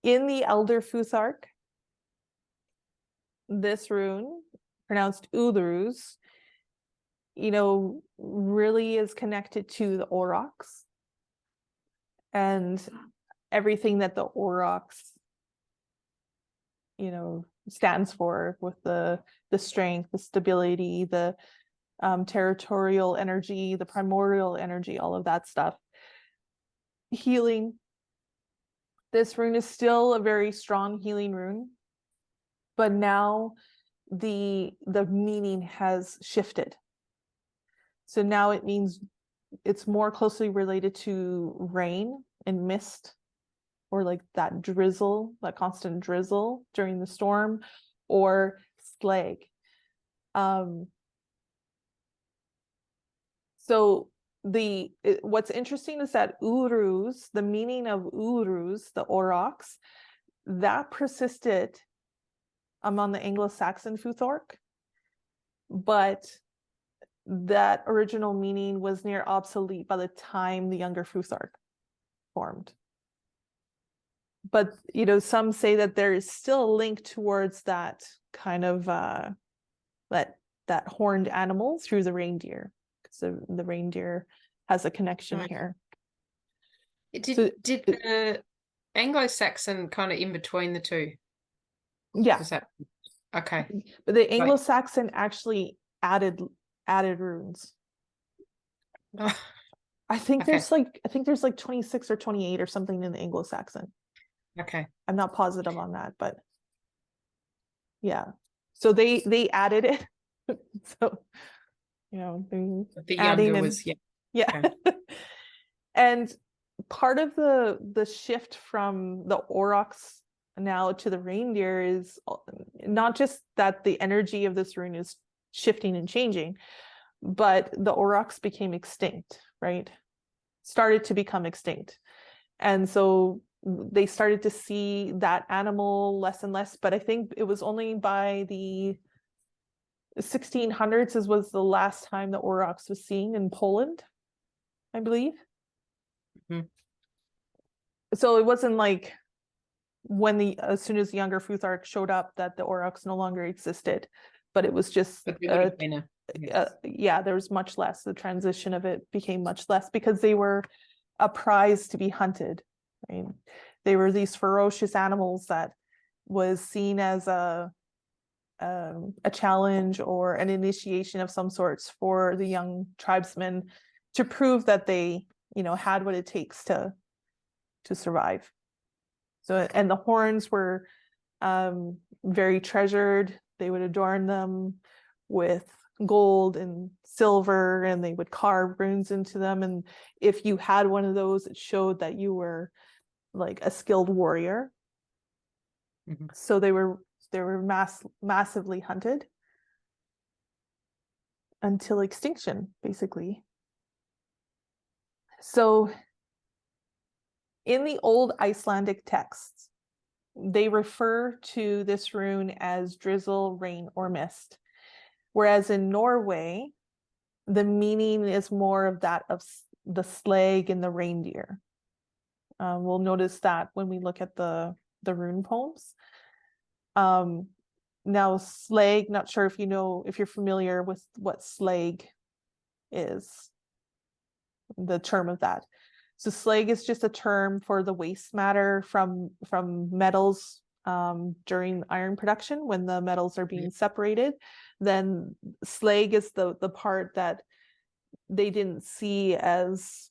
In the Elder Futhark, this rune, pronounced Udruz, really is connected to the aurochs and everything that the aurochs, stands for, with the strength, the stability, the territorial energy, the primordial energy, all of that stuff. Healing. This rune is still a very strong healing rune, but now the meaning has shifted. So now it means it's more closely related to rain and mist, or like that drizzle, that constant drizzle during the storm, or slag. So what's interesting is that Uruz, the meaning of Uruz, the aurochs, that persisted among the Anglo-Saxon Futhark, but that original meaning was near obsolete by the time the Younger Futhark formed. But some say that there is still a link towards that kind of that horned animal through the reindeer, because the reindeer has a connection here. Did the Anglo-Saxon kind of in between the two? Yeah. Was that okay? But the Anglo-Saxon actually added runes. Oh. I think there's like 26 or 28 or something in the Anglo-Saxon. Okay. I'm not positive on that, but yeah. So they added it. So the adding younger was yeah. Okay. And part of the shift from the aurochs now to the reindeer is not just that the energy of this rune is shifting and changing, but the aurochs became extinct, right? Started to become extinct. And so they started to see that animal less and less, but I think it was only by the 1600s was the last time the aurochs was seen in Poland, I believe. Mm-hmm. So it wasn't like as soon as the Younger Futhark showed up that the aurochs no longer existed, but it was just yeah, there was much less. The transition of it became much less because they were a prize to be hunted, right? They were these ferocious animals that was seen as a challenge or an initiation of some sorts for the young tribesmen to prove that they, had what it takes to survive. So, and the horns were very treasured. They would adorn them with gold and silver, and they would carve runes into them. And if you had one of those, it showed that you were like a skilled warrior. Mm-hmm. So they were massively hunted until extinction, basically. So in the old Icelandic texts, they refer to this rune as drizzle, rain, or mist. Whereas in Norway, the meaning is more of that of the slag and the reindeer. We'll notice that when we look at the rune poems. Now slag, not sure if if you're familiar with what slag is, the term of that. So slag is just a term for the waste matter from metals during iron production, when the metals are being separated. Then slag is the part that they didn't see as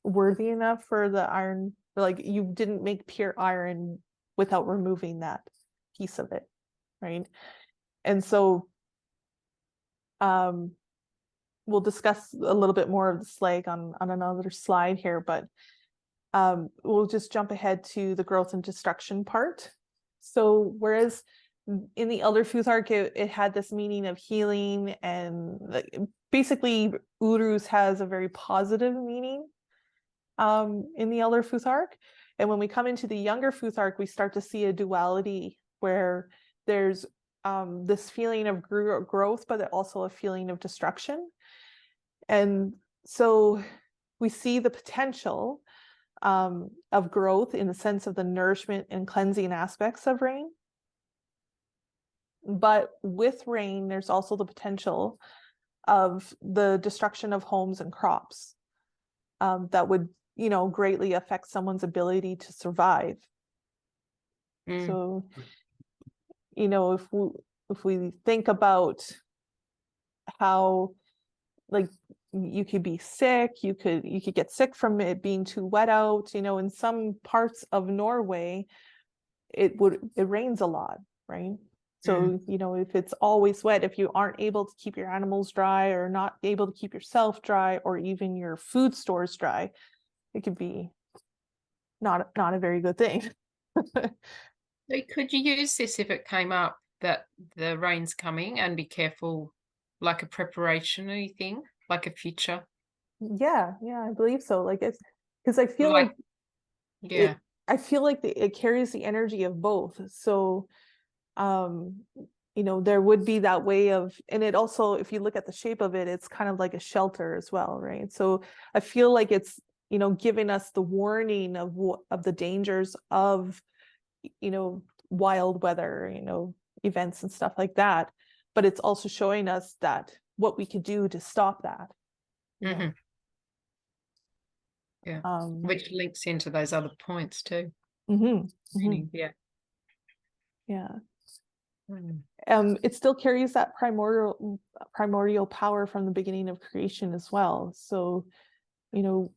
worthy enough for the iron. Like, you didn't make pure iron without removing that piece of it, right? And so we'll discuss a little bit more of the slag on another slide here, but we'll just jump ahead to the growth and destruction part. So whereas in the Elder Futhark, it had this meaning of healing, and basically Uruz has a very positive meaning in the Elder Futhark. And when we come into the Younger Futhark, we start to see a duality where there's this feeling of growth, but also a feeling of destruction. And so we see the potential of growth in the sense of the nourishment and cleansing aspects of rain. But with rain, there's also the potential of the destruction of homes and crops that would, greatly affect someone's ability to survive. So, if we think about how, like, you could be sick, you could get sick from it being too wet out, in some parts of Norway, it rains a lot, right? So, if it's always wet, if you aren't able to keep your animals dry or not able to keep yourself dry or even your food stores dry, it could be not a very good thing. So could you use this if it came up that the rain's coming, and be careful, like a preparation-y thing, like a future? Yeah, I believe so. Like, it's because I feel like yeah. it carries the energy of both. So, there would be that way of, and it also, if you look at the shape of it, it's kind of like a shelter as well, right? So I feel like it's, giving us the warning of the dangers of, wild weather, events and stuff like that. But it's also showing us that what we could do to stop that. Yeah. Which links into those other points too. Yeah. It still carries that primordial power from the beginning of creation as well. So,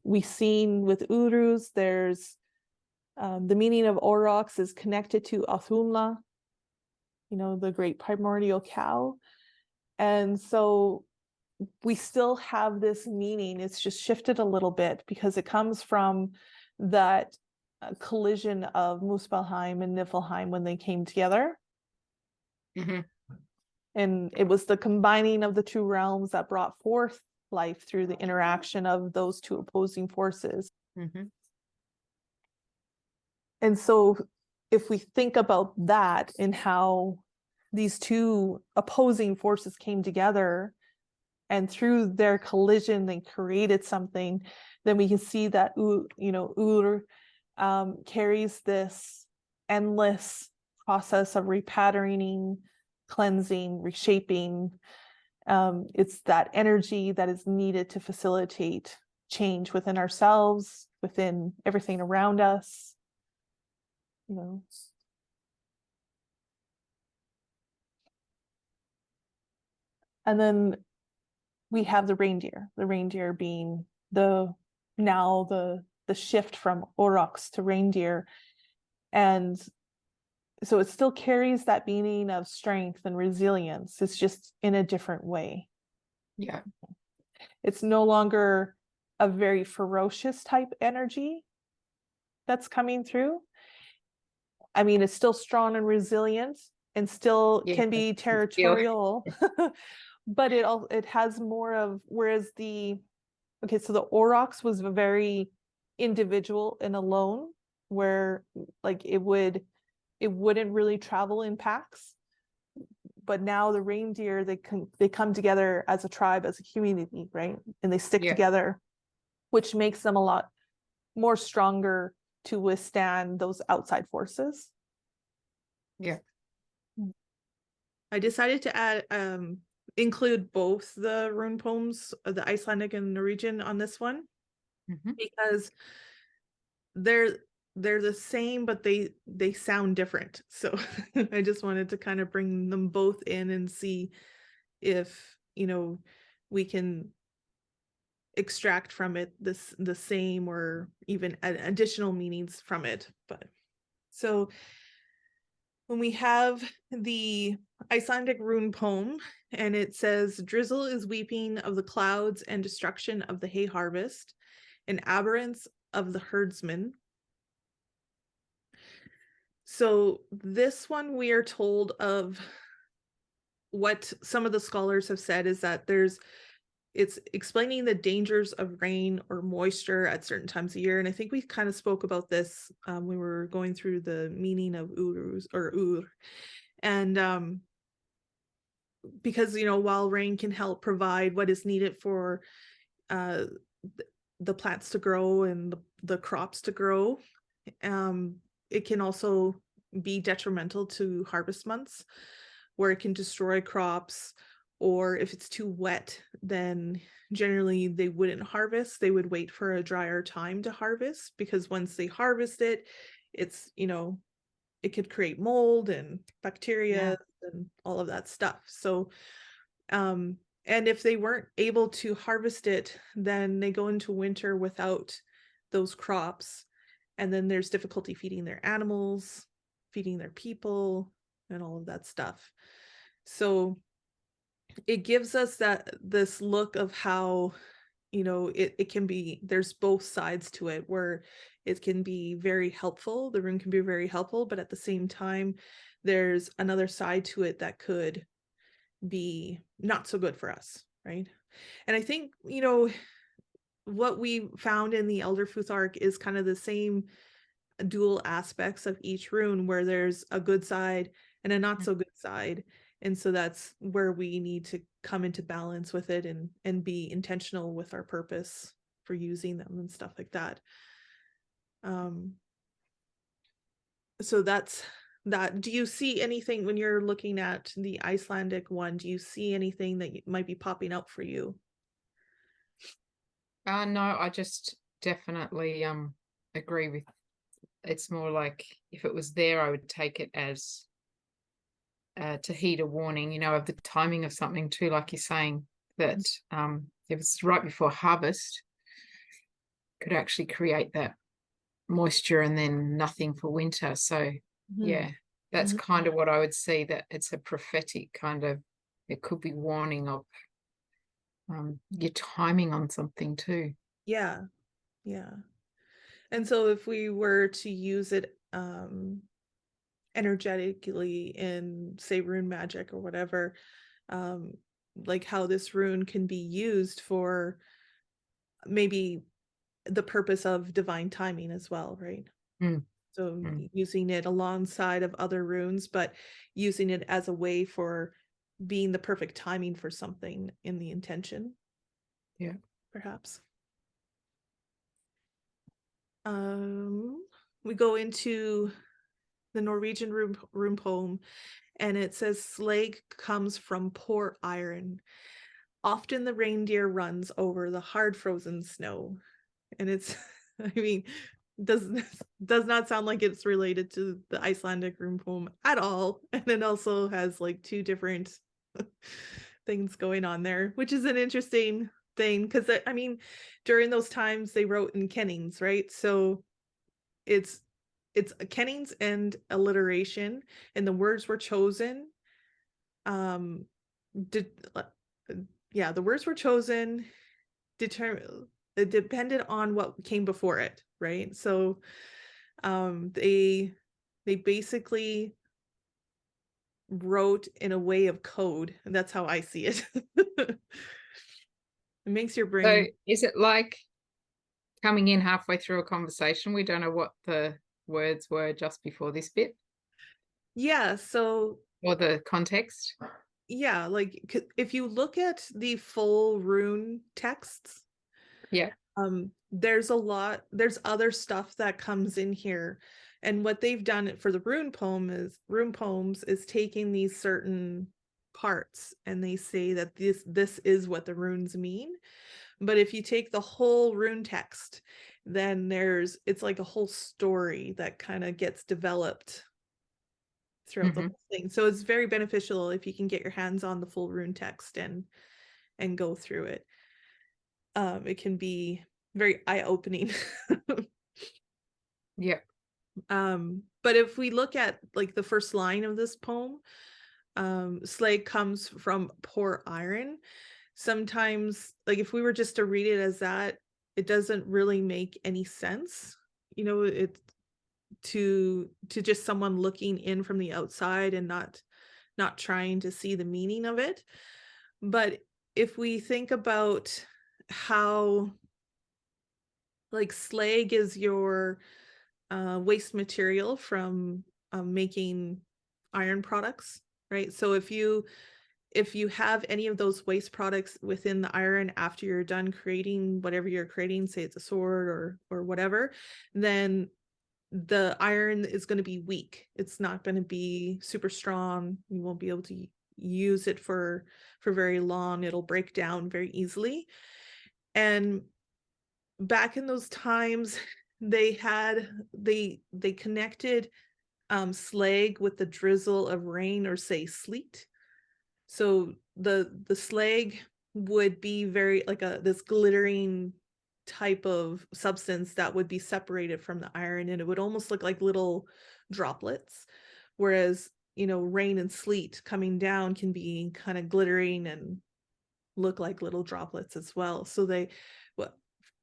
we've seen with Urus, there's the meaning of aurochs is connected to Athumla, the great primordial cow. And so we still have this meaning. It's just shifted a little bit because it comes from that collision of Muspelheim and Niflheim when they came together. And it was the combining of the two realms that brought forth life through the interaction of those two opposing forces. And so if we think about that and how these two opposing forces came together, and through their collision they created something, then we can see that Ur carries this endless process of repatterning, cleansing, reshaping. It's that energy that is needed to facilitate change within ourselves, within everything around us. And then we have the reindeer being the shift from aurochs to reindeer. And so it still carries that meaning of strength and resilience. It's just in a different way. Yeah. It's no longer a very ferocious type energy that's coming through. I mean, it's still strong and resilient and still can be territorial, but it has more of, whereas the aurochs was very individual and alone, where like it wouldn't really travel in packs. But now the reindeer, they come together as a tribe, as a community, right? And they stick together, which makes them a lot more stronger to withstand those outside forces. Yeah. I decided to include both the rune poems, the Icelandic and Norwegian, on this one, because they're the same, but they sound different. So I just wanted to kind of bring them both in and see if we can extract from it the same or even additional meanings from it. But so when we have the Icelandic rune poem, and it says, "Drizzle is weeping of the clouds and destruction of the hay harvest, and aberrance of the herdsman." So this one, we are told of what some of the scholars have said is that it's explaining the dangers of rain or moisture at certain times of year. And I think we kind of spoke about this when we were going through the meaning of urus or ur. And because, while rain can help provide what is needed for the plants to grow and the crops to grow. It can also be detrimental to harvest months, where it can destroy crops, or if it's too wet, then generally they wouldn't harvest. They would wait for a drier time to harvest, because once they harvest it, it's, it could create mold and Yeah. bacteria and all of that stuff. So, and if they weren't able to harvest it, then they go into winter without those crops. And then there's difficulty feeding their animals, feeding their people, and all of that stuff. So it gives us this look of how, it can be, there's both sides to it, where it can be very helpful. The rune can be very helpful, but at the same time, there's another side to it that could be not so good for us, right? And I think, what we found in the Elder Futhark is kind of the same dual aspects of each rune, where there's a good side and a not so good side. And so that's where we need to come into balance with it, and be intentional with our purpose for using them and stuff like that. So that's that. Do you see anything when you're looking at the Icelandic one? Do you see anything that might be popping up for you? No, I just definitely agree with, it's more like if it was there, I would take it as to heed a warning, of the timing of something too, like you're saying, that if it's right before harvest, could actually create that moisture and then nothing for winter. So yeah, that's Mhm. kind of what I would see, that it's a prophetic kind of, it could be warning of your timing on something too. Yeah, yeah. And so if we were to use it energetically in, say, rune magic or whatever, um, like how this rune can be used for maybe the purpose of divine timing as well, right? Mm, So mm, using it alongside of other runes, but using it as a way for being the perfect timing for something in the intention, yeah. perhaps. We go into the Norwegian rune poem, and it says, "Slag comes from poor iron. Often the reindeer runs over the hard frozen snow." And it's, I mean, does does not sound like it's related to the Icelandic rune poem at all. And it also has like two different things going on there, which is an interesting thing, because I mean, during those times they wrote in kennings, right? So it's it's a kennings and alliteration, and the words were chosen. Um, did yeah, the words were chosen, determine it depended on what came before it, right? So they basically wrote in a way of code, and that's how I see it. It makes your So brain. is it like coming in halfway through a conversation? We don't know what the words were just before this bit Yeah, so or the context. yeah, like if you look at the full rune texts, Yeah. there's other stuff that comes in here. And what they've done for the rune poems is taking these certain parts, and they say that this is what the runes mean. But if you take the whole rune text, then it's like a whole story that kind of gets developed throughout the Hmm. whole thing. So it's very beneficial if you can get your hands on the full rune text and go through it. It can be very eye-opening. Yeah. But if we look at like the first line of this poem, slag comes from poor iron. Sometimes, like if we were just to read it as that, it doesn't really make any sense. It to just someone looking in from the outside and not trying to see the meaning of it. But if we think about how, like, slag is your waste material from making iron products, right? So if you have any of those waste products within the iron after you're done creating whatever you're creating, say it's a sword or whatever, then the iron is going to be weak. It's not going to be super strong. You won't be able to use it for very long. It'll break down very easily. And back in those times, they connected slag with the drizzle of rain or say sleet. So the slag would be very like this glittering type of substance that would be separated from the iron, and it would almost look like little droplets, whereas rain and sleet coming down can be kind of glittering and look like little droplets as well. So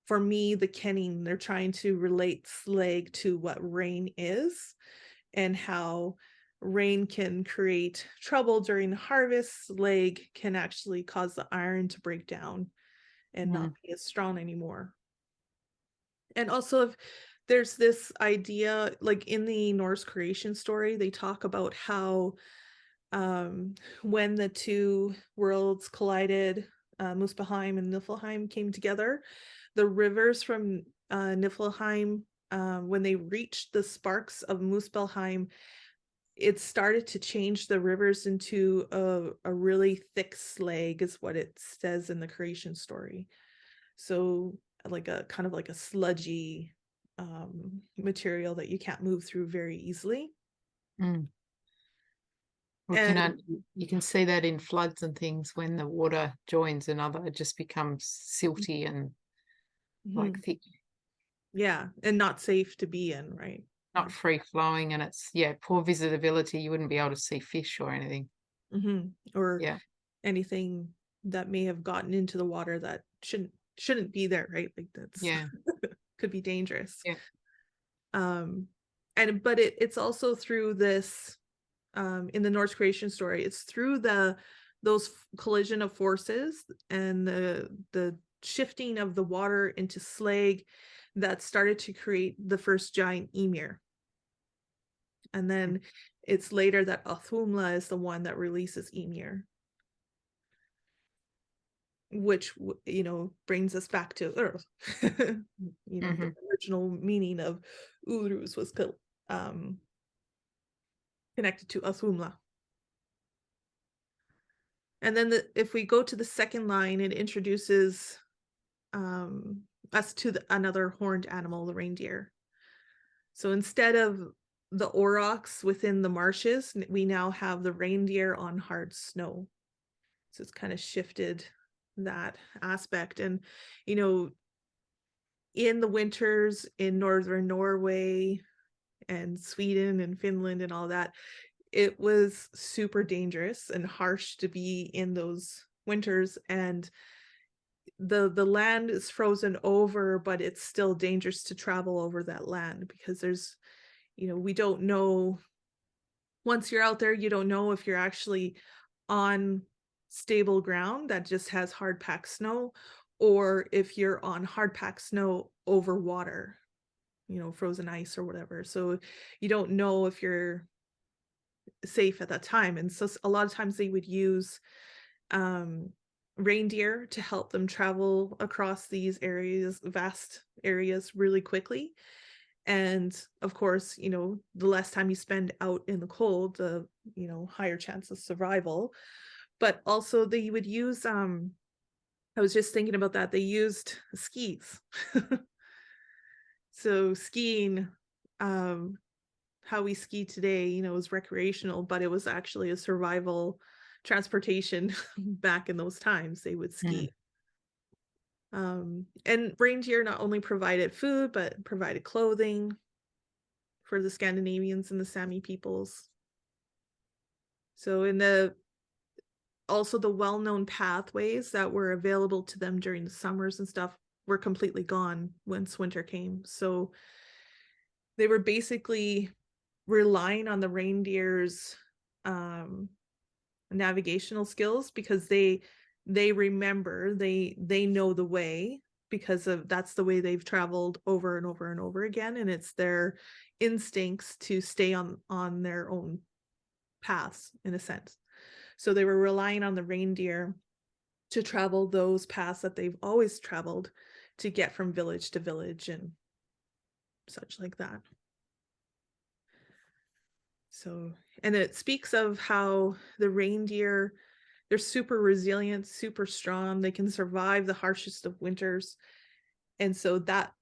for me, the kenning, they're trying to relate slag to what rain is and how rain can create trouble during harvest. Slag can actually cause the iron to break down and not be as strong anymore. And also, if there's this idea, like in the Norse creation story, they talk about how when the two worlds collided, Muspelheim and Niflheim came together, the rivers from Niflheim, when they reached the sparks of Muspelheim, it started to change the rivers into a really thick slag, is what it says in the creation story. So like a kind of like a sludgy material that you can't move through very easily. Well, you can see that in floods and things when the water joins another, it just becomes silty and like thick. Yeah, and not safe to be in, right? Not free flowing, and it's poor visibility. You wouldn't be able to see fish or anything. Or anything that may have gotten into the water that shouldn't be there, right? Like that's could be dangerous. But it's also through this in the Norse creation story, it's through those collision of forces and the shifting of the water into slag that started to create the first giant Ymir. And then it's later that Athumla is the one that releases Ymir, which brings us back to Earth. The original meaning of Uruz was connected to Athumla. And then if we go to the second line, it introduces us to another horned animal, the reindeer. So instead of the aurochs within the marshes, we now have the reindeer on hard snow. So it's kind of shifted that aspect. And, in the winters in northern Norway and Sweden and Finland and all that, it was super dangerous and harsh to be in those winters. And the land is frozen over, but it's still dangerous to travel over that land because there's, we don't know, once you're out there, you don't know if you're actually on stable ground that just has hard packed snow, or if you're on hard packed snow over water, frozen ice or whatever. So you don't know if you're safe at that time. And so a lot of times they would use reindeer to help them travel across these areas, vast areas, really quickly. And of course, the less time you spend out in the cold, the higher chance of survival. But also they would use I was just thinking about that, they used skis. So skiing, how we ski today, is recreational, but it was actually a survival transportation back in those times. They would ski. And reindeer not only provided food, but provided clothing for the Scandinavians and the Sami peoples. So also the well-known pathways that were available to them during the summers and stuff were completely gone once winter came. So they were basically relying on the reindeer's navigational skills, because they remember, they know the way, because that's the way they've traveled over and over and over again, and it's their instincts to stay on their own paths, in a sense. So they were relying on the reindeer to travel those paths that they've always traveled to get from village to village and such like that. So, and it speaks of how the reindeer, they're super resilient, super strong. They can survive the harshest of winters. And so that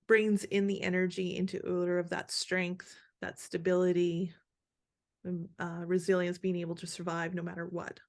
brings in the energy into Uller of that strength, that stability, resilience, being able to survive no matter what.